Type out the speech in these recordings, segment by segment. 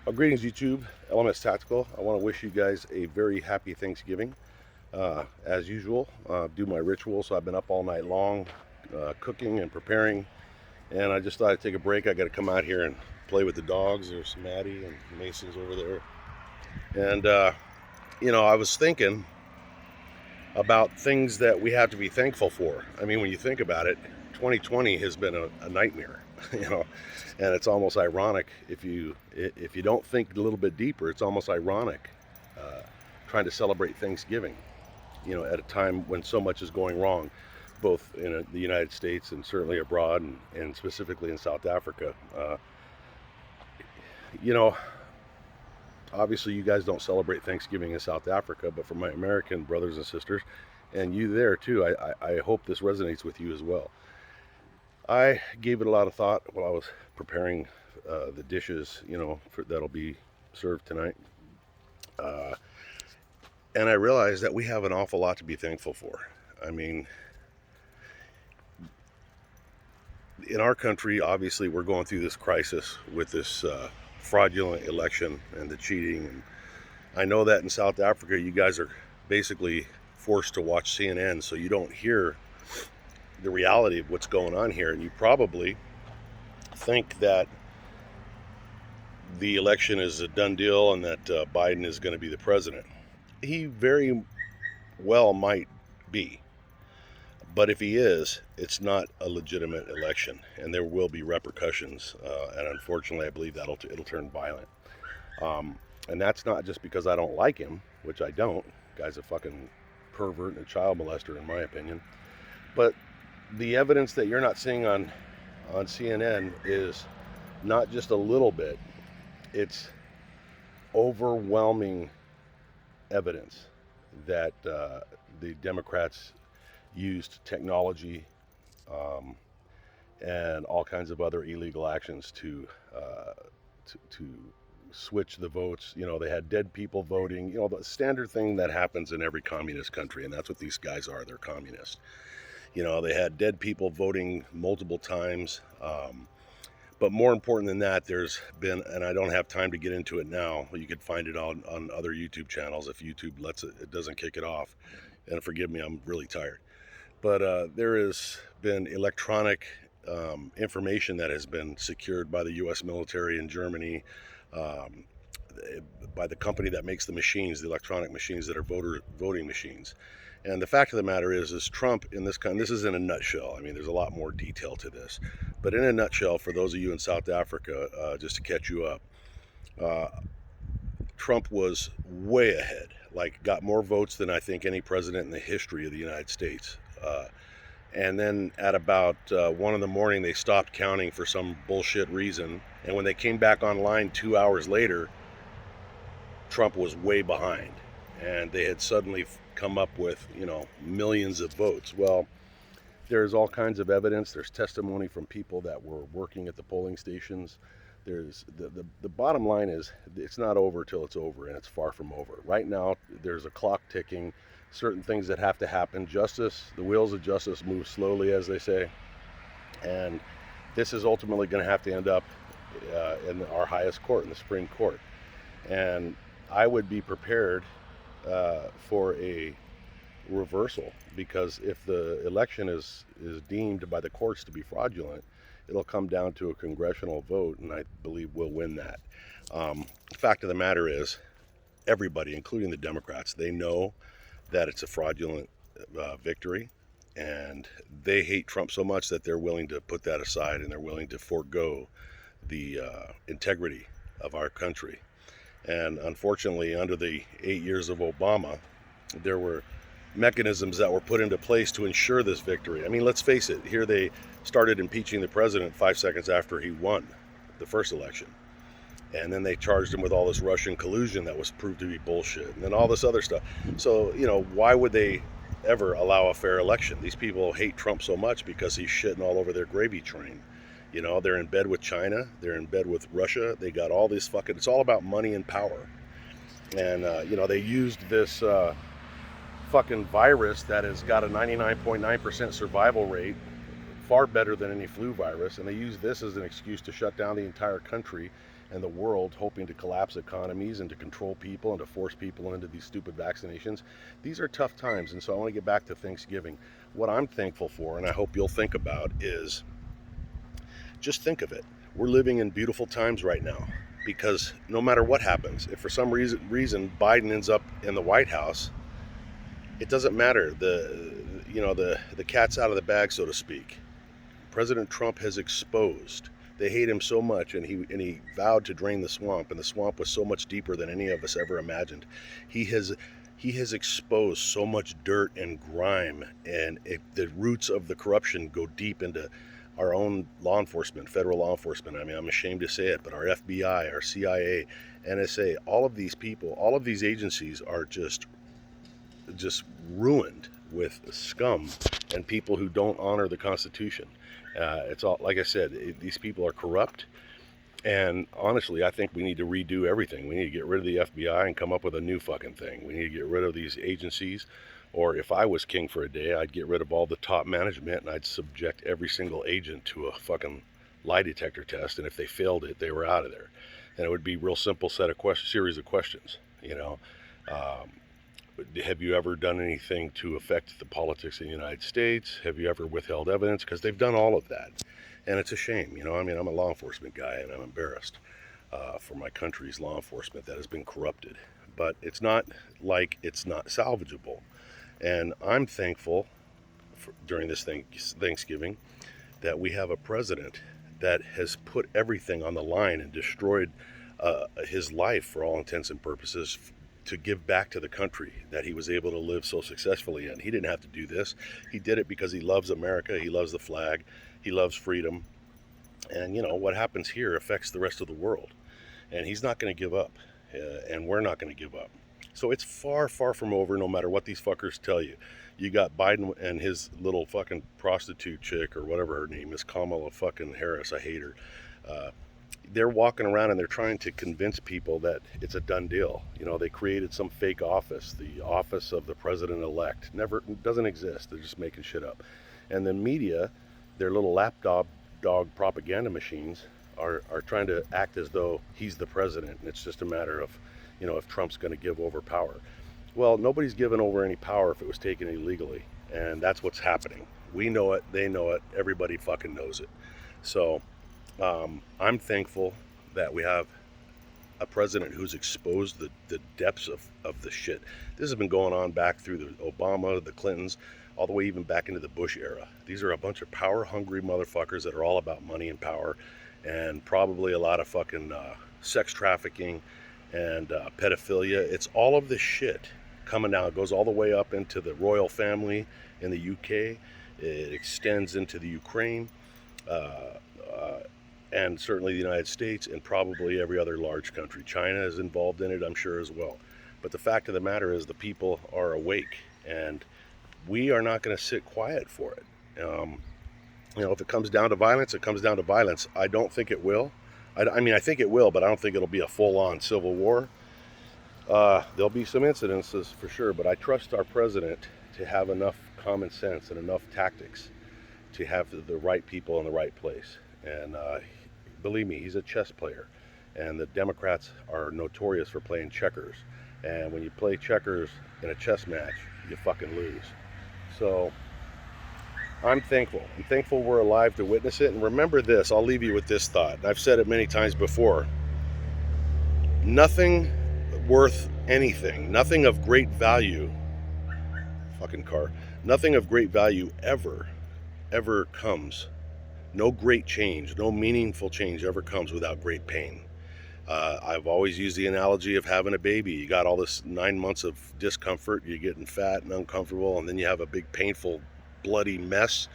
Well, greetings, YouTube. LMS Tactical. I want to wish you guys a very happy Thanksgiving. As usual, do my ritual. So I've been up all night long cooking and preparing, and I just thought I'd take a break. I got to come out here and play with the dogs. There's Maddie and Mason's over there. And, I was thinking about things that we have to be thankful for. I mean, when you think about it, 2020 has been a nightmare, you know, and it's almost ironic if you don't think a little bit deeper. It's almost ironic uh, trying to celebrate Thanksgiving, at a time when so much is going wrong, both in the United States and certainly abroad, and specifically in South Africa. You know, Obviously, you guys don't celebrate Thanksgiving in South Africa, but for my American brothers and sisters, and you there too, I hope this resonates with you as well. I gave it a lot of thought while I was preparing the dishes, that'll be served tonight. Uh, and I realized that we have an awful lot to be thankful for. I mean, in our country, obviously, we're going through this crisis with this fraudulent election and the cheating. And I know that in South Africa, you guys are basically forced to watch CNN, so you don't hear the reality of what's going on here. And you probably think that the election is a done deal and that Biden is going to be the president. He very well might be. But if he is, it's not a legitimate election, and there will be repercussions. And unfortunately, I believe it'll turn violent. And that's not just because I don't like him, which I don't. Guy's a fucking pervert and a child molester, in my opinion. But the evidence that you're not seeing on CNN is not just a little bit; it's overwhelming evidence that the Democrats used technology um, and all kinds of other illegal actions to switch the votes. They had dead people voting. The standard thing that happens in every communist country, and that's what these guys are. They're communists. They had dead people voting multiple times. But more important than that, there's been, and I don't have time to get into it now. You could find it on other YouTube channels if YouTube lets it doesn't kick it off. And forgive me, I'm really tired. But there has been electronic information that has been secured by the U.S. military in Germany, um, by the company that makes the machines, the electronic machines that are voting machines. And the fact of the matter is Trump in this is in a nutshell. I mean, there's a lot more detail to this, but in a nutshell, for those of you in South Africa, just to catch you up, uh, Trump was way ahead. Like, got more votes than I think any president in the history of the United States. And then at about 1 in the morning, they stopped counting for some bullshit reason. And when they came back online 2 hours later, Trump was way behind. And they had suddenly come up with, millions of votes. Well, there's all kinds of evidence. There's testimony from people that were working at the polling stations. There's the bottom line is it's not over till it's over, and it's far from over. Right now, there's a clock ticking, certain things that have to happen. The wheels of justice move slowly, as they say, and this is ultimately going to have to end up in our highest court, in the Supreme Court. And I would be prepared for a reversal, because if the election is deemed by the courts to be fraudulent, it'll come down to a congressional vote, and I believe we'll win that. The fact of the matter is, everybody, including the Democrats, they know that it's a fraudulent victory, and they hate Trump so much that they're willing to put that aside, and they're willing to forego the integrity of our country. And unfortunately, under the 8 years of Obama, there were mechanisms that were put into place to ensure this victory. I mean, let's face it, here they started impeaching the president 5 seconds after he won the first election. And then they charged him with all this Russian collusion that was proved to be bullshit, and then all this other stuff. So, why would they ever allow a fair election? These people hate Trump so much because he's shitting all over their gravy train. They're in bed with China, they're in bed with Russia, they got all this it's all about money and power. And, they used this fucking virus that has got a 99.9% survival rate, far better than any flu virus, and they use this as an excuse to shut down the entire country and the world hoping to collapse economies and to control people and to force people into these stupid vaccinations. These are tough times, and so I want to get back to Thanksgiving. What I'm thankful for, and I hope you'll think about, is just think of it. We're living in beautiful times right now, because no matter what happens, if for some reason Biden ends up in the White House, it doesn't matter. The cat's out of the bag, so to speak. President Trump has exposed. They hate him so much, and he vowed to drain the swamp, and the swamp was so much deeper than any of us ever imagined. He has exposed so much dirt and grime, and the roots of the corruption go deep into our own law enforcement, federal law enforcement. I mean, I'm ashamed to say it, but our FBI, our CIA, NSA, all of these people, all of these agencies are just ruined with scum and people who don't honor the Constitution. It's all, like I said, these people are corrupt, and honestly, I think we need to redo everything. We need to get rid of the FBI and come up with a new fucking thing. We need to get rid of these agencies, or if I was king for a day, I'd get rid of all the top management and I'd subject every single agent to a fucking lie detector test, and if they failed it, they were out of there. And it would be a real simple series of questions, you know. Have you ever done anything to affect the politics in the United States? Have you ever withheld evidence? Because they've done all of that. And it's a shame, you know. I mean, I'm a law enforcement guy, and I'm embarrassed for my country's law enforcement that has been corrupted. But it's not like it's not salvageable. And I'm thankful during this Thanksgiving that we have a president that has put everything on the line and destroyed his life for all intents and purposes to give back to the country that he was able to live so successfully in. He didn't have to do this. He did it because he loves America. He loves the flag. He loves freedom. And, you know, what happens here affects the rest of the world. And he's not going to give up. And we're not going to give up. So it's far, far from over, no matter what these fuckers tell you. You got Biden and his little fucking prostitute chick, or whatever her name is, Kamala fucking Harris. I hate her. They're walking around and they're trying to convince people that it's a done deal. You know, they created some fake office, the office of the president-elect. Never, doesn't exist. They're just making shit up. And the media, their little lapdog propaganda machines, are trying to act as though he's the president, and it's just a matter of, you know, if Trump's going to give over power. Well, nobody's given over any power if it was taken illegally, and that's what's happening. We know it, they know it, everybody fucking knows it. So I'm thankful that we have a president who's exposed the depths of the shit. This has been going on back through the Obama, the Clintons, all the way even back into the Bush era. These are a bunch of power-hungry motherfuckers that are all about money and power, and probably a lot of fucking sex trafficking and pedophilia. It's all of this shit coming out. It goes all the way up into the royal family in the UK. It extends into the Ukraine. And certainly the United States, and probably every other large country. China is involved in it, I'm sure, as well. But the fact of the matter is the people are awake, and we are not going to sit quiet for it. You know, if it comes down to violence, it comes down to violence. I don't think it will. I mean, I think it will, but I don't think it'll be a full-on civil war. There'll be some incidences for sure, but I trust our president to have enough common sense and enough tactics to have the right people in the right place. And believe me, he's a chess player, and the Democrats are notorious for playing checkers. And when you play checkers in a chess match, you fucking lose. So I'm thankful. I'm thankful we're alive to witness it. And remember this, I'll leave you with this thought. I've said it many times before. Nothing worth anything, nothing of great value, fucking car, nothing of great value ever comes. No great change, no meaningful change ever comes without great pain. I've always used the analogy of having a baby. You got all this 9 months of discomfort, you're getting fat and uncomfortable, and then you have a big painful bloody mess,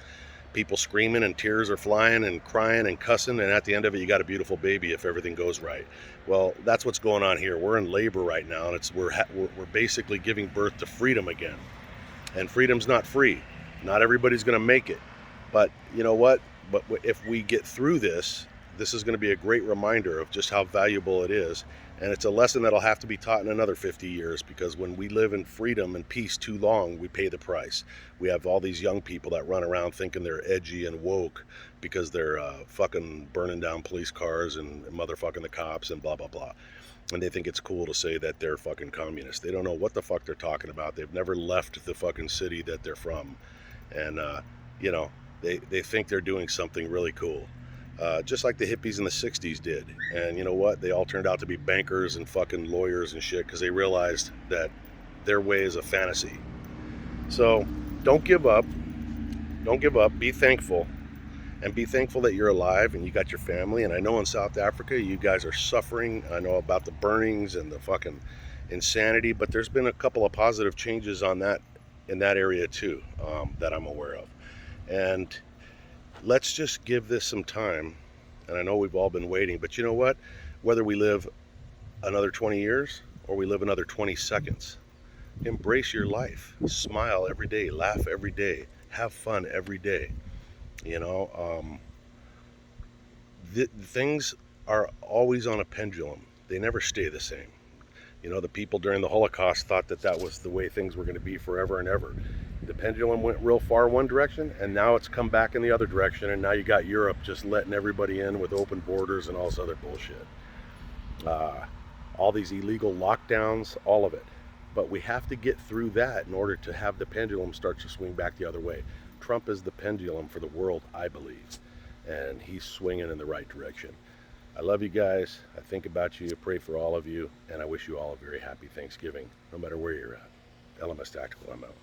people screaming and tears are flying and crying and cussing, and at the end of it you got a beautiful baby if everything goes right. Well, that's what's going on here. We're in labor right now, and we're basically giving birth to freedom again. And freedom's not free. Not everybody's going to make it. But you know what? But if we get through this, this is going to be a great reminder of just how valuable it is. And it's a lesson that'll have to be taught in another 50 years, because when we live in freedom and peace too long, we pay the price. We have all these young people that run around thinking they're edgy and woke because they're fucking burning down police cars and motherfucking the cops and blah, blah, blah. And they think it's cool to say that they're fucking communists. They don't know what the fuck they're talking about. They've never left the fucking city that they're from. And, you know, they think they're doing something really cool. Just like the hippies in the 60s did. And you know what? They all turned out to be bankers and fucking lawyers and shit because they realized that their way is a fantasy. So don't give up. Don't give up. Be thankful. And be thankful that you're alive and you got your family. And I know in South Africa you guys are suffering. I know about the burnings and the fucking insanity, but there's been a couple of positive changes on that in that area too, that I'm aware of. And let's just give this some time. And I know we've all been waiting, but you know what? Whether we live another 20 years or we live another 20 seconds, embrace your life. Smile every day, laugh every day, have fun every day. You know, things are always on a pendulum. They never stay the same. You know, the people during the Holocaust thought that that was the way things were going to be forever and ever. The pendulum went real far one direction, and now it's come back in the other direction, and now you got Europe just letting everybody in with open borders and all this other bullshit. All these illegal lockdowns, all of it. But we have to get through that in order to have the pendulum start to swing back the other way. Trump is the pendulum for the world, I believe, and he's swinging in the right direction. I love you guys. I think about you. I pray for all of you, and I wish you all a very happy Thanksgiving, no matter where you're at. LMS Tactical, I'm out.